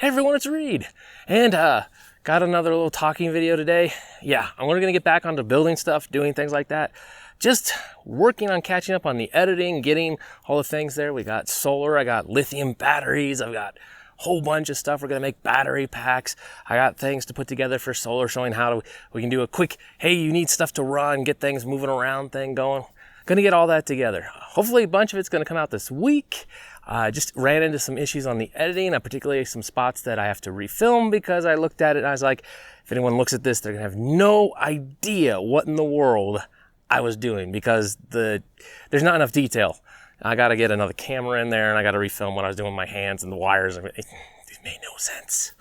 Hey everyone, it's Reed. And got another little talking video today. Yeah, I'm gonna get back onto building stuff, doing things like that. Just working on catching up on the editing, getting all the things there. We got solar, I got lithium batteries, I've got a whole bunch of stuff. We're gonna make battery packs. I got things to put together for solar, showing how we can do a quick, hey, you need stuff to run, get things moving around thing going. Gonna get all that together. Hopefully a bunch of it's gonna come out this week. Just ran into some issues on the editing, particularly some spots that I have to refilm because I looked at it and I was like, if anyone looks at this, they're gonna have no idea what in the world I was doing because there's not enough detail. I gotta get another camera in there and I gotta refilm what I was doing with my hands and the wires. It made no sense.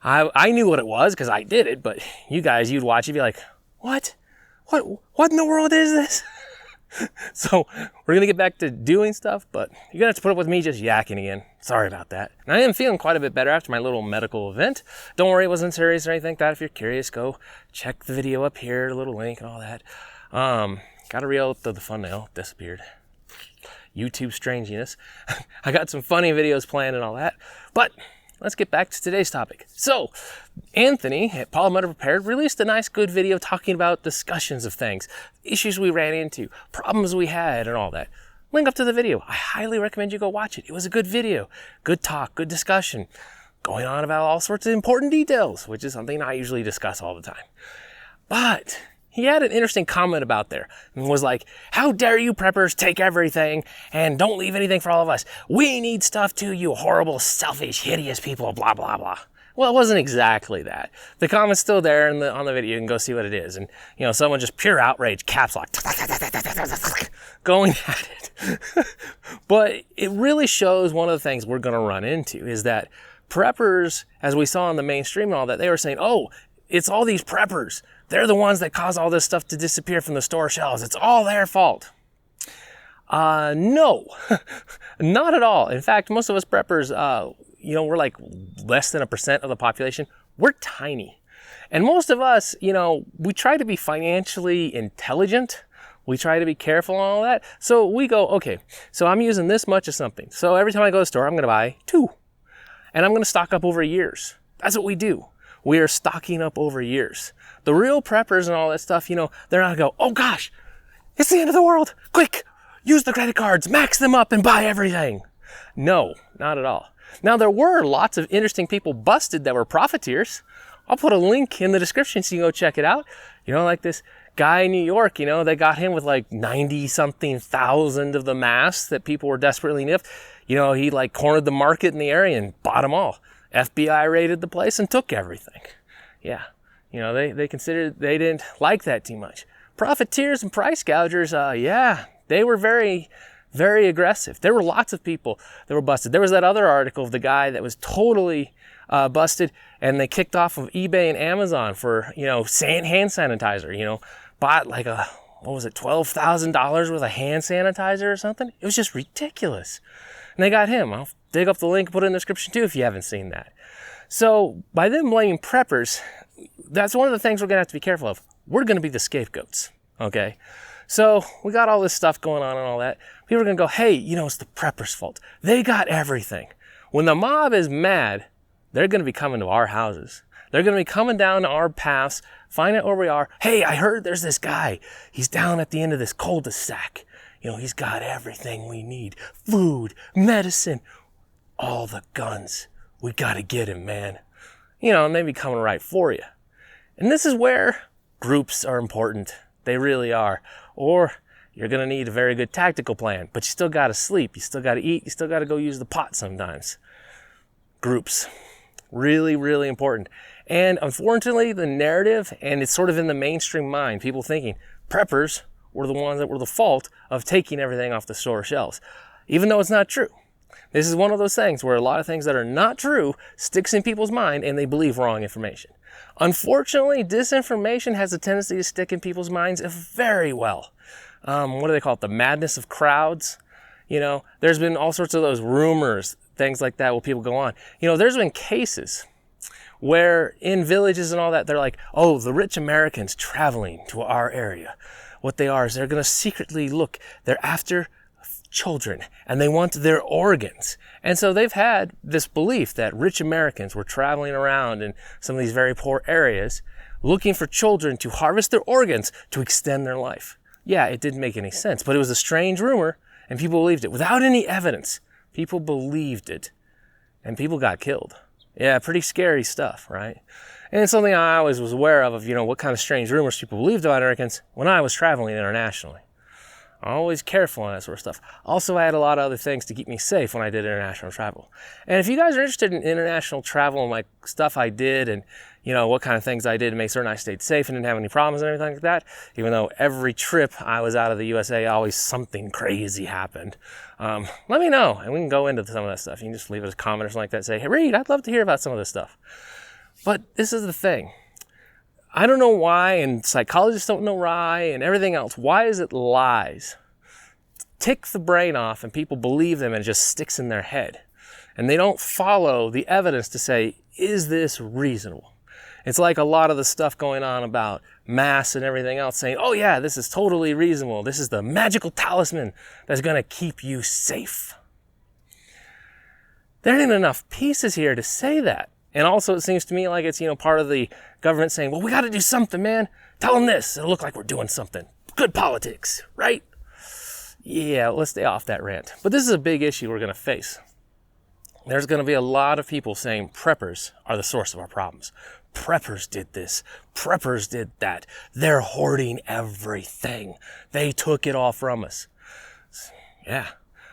I knew what it was because I did it, but you guys, you'd watch it and be like, what in the world is this? So we're gonna get back to doing stuff, but you're gonna have to put up with me just yakking again. Sorry about that. And I am feeling quite a bit better after my little medical event. Don't worry, it wasn't serious or anything like that. If you're curious, go check the video up here, the little link and all that. Gotta reel the thumbnail, disappeared. YouTube strangeness. I got some funny videos planned and all that, but let's get back to today's topic. So, Anthony at Polymer Prepared released a nice, good video talking about discussions of things, issues we ran into, problems we had, and all that. Link up to the video. I highly recommend you go watch it. It was a good video, good talk, good discussion, going on about all sorts of important details, which is something I usually discuss all the time. But he had an interesting comment about there and was like, how dare you preppers take everything and don't leave anything for all of us. We need stuff too, you horrible, selfish, hideous people, blah, blah, blah. Well, it wasn't exactly that. The comment's still there on the video. You can go see what it is. And, you know, someone just pure outrage, caps lock, going at it. But it really shows one of the things we're going to run into is that preppers, as we saw in the mainstream and all that, they were saying, oh, it's all these preppers. They're the ones that cause all this stuff to disappear from the store shelves. It's all their fault. No, not at all. In fact, most of us preppers, we're like less than 1% of the population. We're tiny. And most of us, we try to be financially intelligent. We try to be careful and all that. So we go, okay, so I'm using this much of something. So every time I go to the store, I'm going to buy 2. And I'm going to stock up over years. That's what we do. We are stocking up over years. The real preppers and all that stuff, they're not going to go, oh gosh, it's the end of the world. Quick, use the credit cards, max them up and buy everything. No, not at all. Now, there were lots of interesting people busted that were profiteers. I'll put a link in the description so you can go check it out. Like this guy in New York, they got him with like 90-something thousand of the masks that people were desperately need. He like cornered the market in the area and bought them all. FBI raided the place and took everything. Yeah, they considered they didn't like that too much. Profiteers and price gougers, they were very, very aggressive. There were lots of people that were busted. There was that other article of the guy that was totally busted and they kicked off of eBay and Amazon for, hand sanitizer, bought like $12,000 worth of hand sanitizer or something. It was just ridiculous. And they got him. I'll dig up the link, put it in the description too if you haven't seen that. So by them blaming preppers, that's one of the things we're gonna have to be careful of. We're gonna be the scapegoats, okay? So we got all this stuff going on and all that. People are gonna go, hey, it's the preppers' fault. They got everything. When the mob is mad, they're gonna be coming to our houses. They're gonna be coming down to our paths, find out where we are. Hey, I heard there's this guy. He's down at the end of this cul-de-sac. He's got everything we need. Food, medicine, all the guns. We gotta get him, man. And they be coming right for you. And this is where groups are important. They really are. Or you're gonna need a very good tactical plan, but you still gotta sleep, you still gotta eat, you still gotta go use the pot sometimes. Groups, really, really important. And unfortunately, the narrative, and it's sort of in the mainstream mind, people thinking preppers were the ones that were the fault of taking everything off the store shelves, even though it's not true. This is one of those things where a lot of things that are not true sticks in people's mind and they believe wrong information. Unfortunately, disinformation has a tendency to stick in people's minds very well. What do they call it? The madness of crowds. There's been all sorts of those rumors, things like that, where people go on. There's been cases where in villages and all that, they're like, oh, the rich Americans traveling to our area. What they are is they're going to secretly look. They're after children and they want their organs. And so they've had this belief that rich Americans were traveling around in some of these very poor areas looking for children to harvest their organs to extend their life. Yeah, it didn't make any sense, but it was a strange rumor and people believed it without any evidence. People believed it and people got killed. Yeah, pretty scary stuff, right? And it's something I always was aware of, what kind of strange rumors people believed about Americans when I was traveling internationally. Always careful on that sort of stuff. Also, I had a lot of other things to keep me safe when I did international travel. And if you guys are interested in international travel and like stuff I did and, what kind of things I did to make certain I stayed safe and didn't have any problems and everything like that, even though every trip I was out of the USA, always something crazy happened, let me know and we can go into some of that stuff. You can just leave a comment or something like that. Say, hey, Reed, I'd love to hear about some of this stuff. But this is the thing. I don't know why, and psychologists don't know why, and everything else. Why is it lies? Tick the brain off and people believe them and it just sticks in their head. And they don't follow the evidence to say, is this reasonable? It's like a lot of the stuff going on about masks and everything else saying, oh yeah, this is totally reasonable. This is the magical talisman that's going to keep you safe. There ain't enough pieces here to say that. And also it seems to me like it's, part of the government saying, well, we got to do something, man. Tell them this. It'll look like we're doing something. Good politics, right? Yeah, let's stay off that rant. But this is a big issue we're going to face. There's going to be a lot of people saying preppers are the source of our problems. Preppers did this. Preppers did that. They're hoarding everything. They took it all from us. Yeah.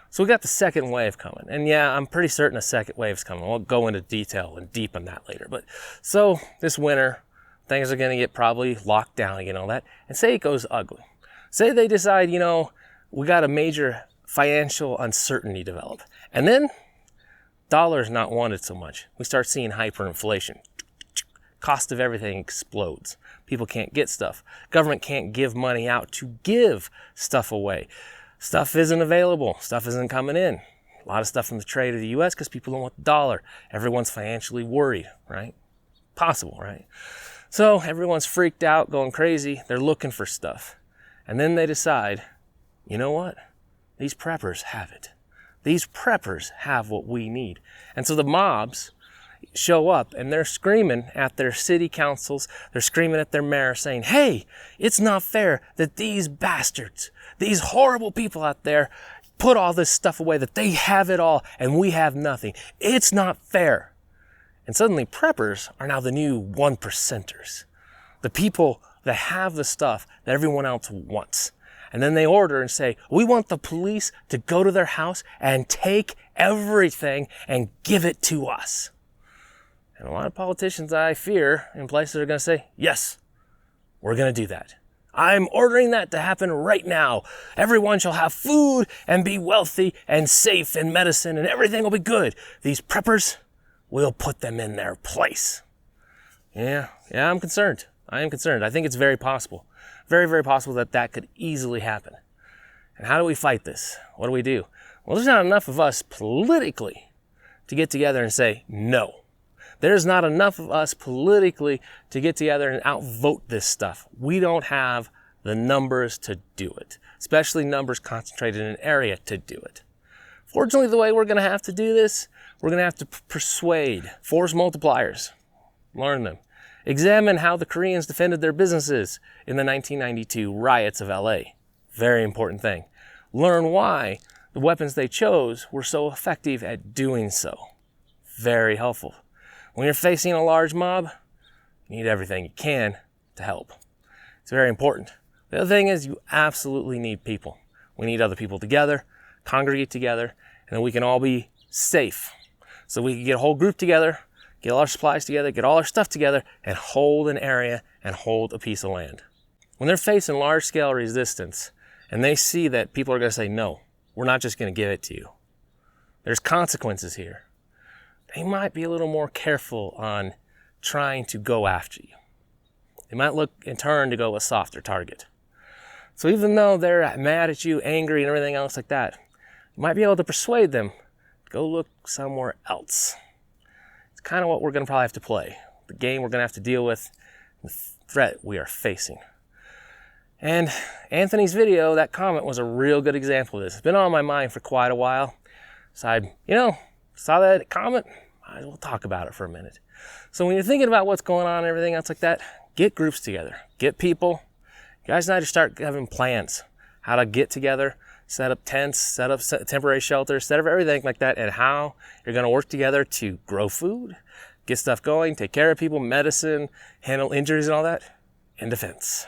So we got the second wave coming. And yeah, I'm pretty certain a second wave's coming. We'll go into detail and deep on that later. But so this winter, things are going to get probably locked down again, all that. And say it goes ugly. Say they decide, we got a major financial uncertainty develop. And then dollar's not wanted so much. We start seeing hyperinflation. Cost of everything explodes. People can't get stuff. Government can't give money out to give stuff away. Stuff isn't available. Stuff isn't coming in. A lot of stuff from the trade of the U.S. because people don't want the dollar. Everyone's financially worried, right? Possible, right? So everyone's freaked out, going crazy. They're looking for stuff. And then they decide, you know what? These preppers have it. These preppers have what we need. And so the mobs show up and they're screaming at their city councils. They're screaming at their mayor saying, hey, it's not fair that these bastards, these horrible people out there put all this stuff away, that they have it all and we have nothing. It's not fair. And suddenly preppers are now the new 1%ers. The people that have the stuff that everyone else wants. And then they order and say, we want the police to go to their house and take everything and give it to us. And a lot of politicians, I fear, in places are going to say, yes, we're going to do that. I'm ordering that to happen right now. Everyone shall have food and be wealthy and safe and medicine and everything will be good. These preppers, we'll put them in their place. Yeah, I'm concerned. I am concerned. I think it's very possible. Very, very possible that that could easily happen. And how do we fight this? What do we do? Well, there's not enough of us politically to get together and say no. There's not enough of us politically to get together and outvote this stuff. We don't have the numbers to do it, especially numbers concentrated in an area to do it. Fortunately, the way we're going to have to do this, we're going to have to persuade, force multipliers, learn them. Examine how the Koreans defended their businesses in the 1992 riots of LA. Very important thing. Learn why the weapons they chose were so effective at doing so. Very helpful. When you're facing a large mob, you need everything you can to help. It's very important. The other thing is you absolutely need people. We need other people together, congregate together, and then we can all be safe. So we can get a whole group together, get all our supplies together, get all our stuff together, and hold an area and hold a piece of land. When they're facing large-scale resistance, and they see that people are going to say, no, we're not just going to give it to you. There's consequences here. They might be a little more careful on trying to go after you. They might look in turn to go a softer target. So even though they're mad at you, angry, and everything else like that, you might be able to persuade them to go look somewhere else. It's kind of what we're going to probably have to play. The game we're going to have to deal with, the threat we are facing. And Anthony's video, that comment, was a real good example of this. It's been on my mind for quite a while. So I, saw that comment, might as well talk about it for a minute. So when you're thinking about what's going on and everything else like that, get groups together, get people. You guys need to start having plans, how to get together, set up tents, set up temporary shelters, set up everything like that, and how you're going to work together to grow food, get stuff going, take care of people, medicine, handle injuries and all that in defense.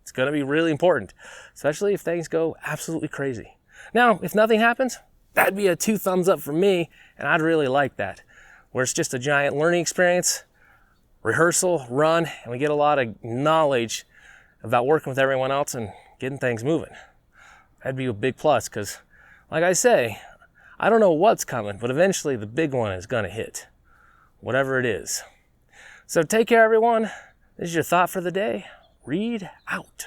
It's going to be really important, especially if things go absolutely crazy. Now, if nothing happens, that'd be a 2 thumbs up for me, and I'd really like that, where it's just a giant learning experience, rehearsal, run, and we get a lot of knowledge about working with everyone else and getting things moving. That'd be a big plus, because like I say, I don't know what's coming, but eventually the big one is going to hit, whatever it is. So take care, everyone. This is your thought for the day. Read out.